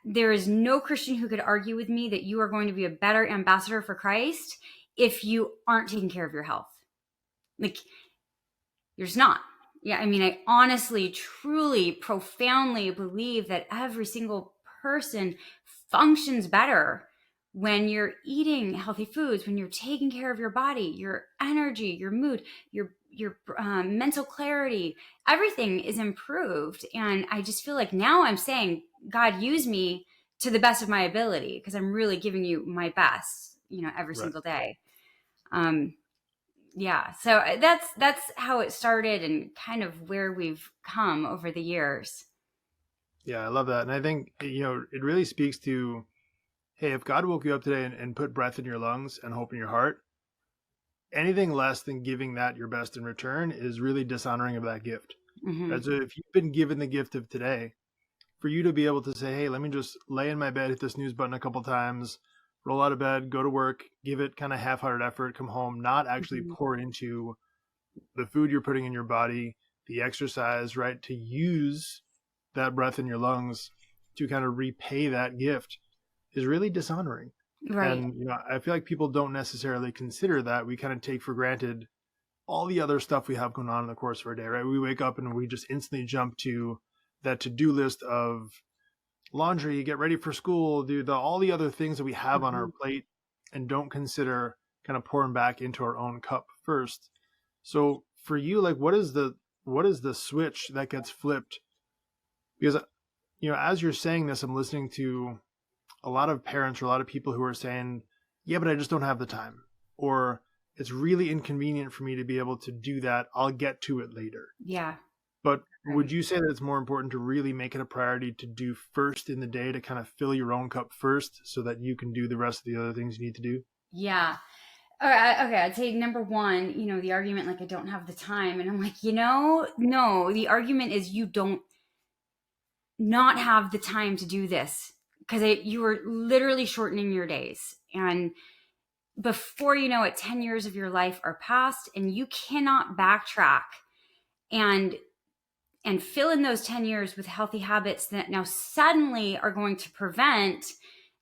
there is no Christian who could argue with me that you are going to be a better ambassador for Christ if you aren't taking care of your health. Like, you're just not. Yeah, I mean, I honestly, truly, profoundly believe that every single person functions better when you're eating healthy foods, when you're taking care of your body, your energy, your mood, your mental clarity, everything is improved. And I just feel like now I'm saying, God, use me to the best of my ability, because I'm really giving you my best, every Right. single day. Yeah, so that's how it started and kind of where we've come over the years. Yeah, I love that. And I think, it really speaks to, hey, if God woke you up today and put breath in your lungs and hope in your heart, anything less than giving that your best in return is really dishonoring of that gift. Hmm. Right? So if you've been given the gift of today, for you to be able to say, hey, let me just lay in my bed, hit the snooze button a couple times, roll out of bed, go to work, give it kind of half-hearted effort, come home, not actually Hmm. pour into the food you're putting in your body, the exercise, right? To use that breath in your lungs to kind of repay that gift is really dishonoring. Right. And, I feel like people don't necessarily consider that. We kind of take for granted all the other stuff we have going on in the course of our day, right? We wake up and we just instantly jump to that to-do list of laundry, get ready for school, do all the other things that we have on our Hmm. plate, and don't consider kind of pouring back into our own cup first. So for you, like, what is the switch that gets flipped? Because as you're saying this, I'm listening to a lot of parents or a lot of people who are saying, yeah, but I just don't have the time, or it's really inconvenient for me to be able to do that, I'll get to it later. Yeah. But would Right. you say that it's more important to really make it a priority to do first in the day, to kind of fill your own cup first so that you can do the rest of the other things you need to do? Yeah. All right, okay, I'd say number one, the argument like I don't have the time, and I'm like, no, the argument is you don't not have the time to do this because you are literally shortening your days, and before you know it, 10 years of your life are passed, and you cannot backtrack and fill in those 10 years with healthy habits that now suddenly are going to prevent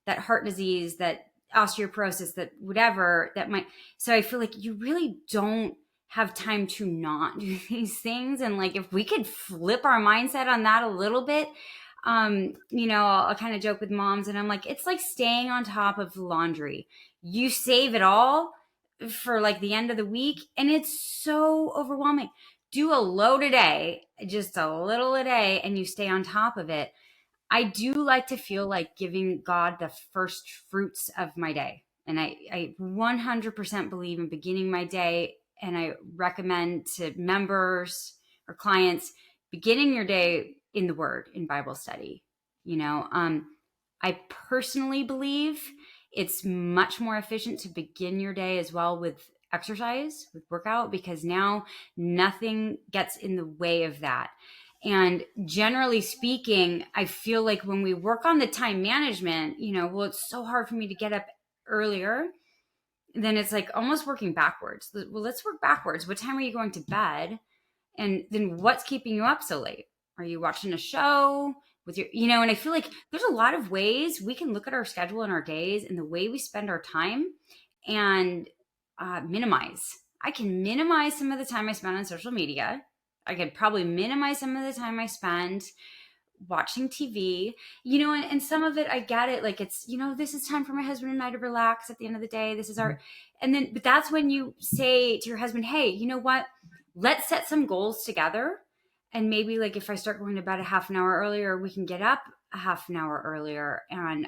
that heart disease, that osteoporosis, that whatever that might. So I feel like you really don't have time to not do these things. And like, if we could flip our mindset on that a little bit, I'll kind of joke with moms and I'm like, it's like staying on top of laundry. You save it all for like the end of the week, and it's so overwhelming. Do a load a day, just a little a day, and you stay on top of it. I do like to feel like giving God the first fruits of my day. And I 100% believe in beginning my day. And I recommend to members or clients beginning your day in the Word, in Bible study. I personally believe it's much more efficient to begin your day as well with exercise, with workout, because now nothing gets in the way of that. And generally speaking, I feel like when we work on the time management, well, it's so hard for me to get up earlier. Then it's like almost working backwards. Well, let's work backwards. What time are you going to bed? And then what's keeping you up so late? Are you watching a show with and I feel like there's a lot of ways we can look at our schedule and our days and the way we spend our time and minimize. I can minimize some of the time I spend on social media. I could probably minimize some of the time I spend watching TV, and some of it I get it. Like it's, this is time for my husband and I to relax at the end of the day. This is our, and then, but that's when you say to your husband, hey, you know what? Let's set some goals together. And maybe like if I start going to bed a half an hour earlier, we can get up a half an hour earlier. And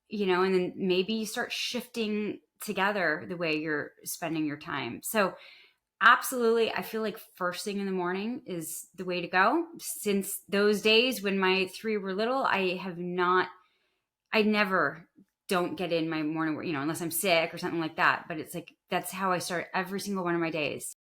then maybe you start shifting together the way you're spending your time. So absolutely. I feel like first thing in the morning is the way to go. Since those days when my three were little, I never don't get in my morning, unless I'm sick or something like that. But it's like, that's how I start every single one of my days.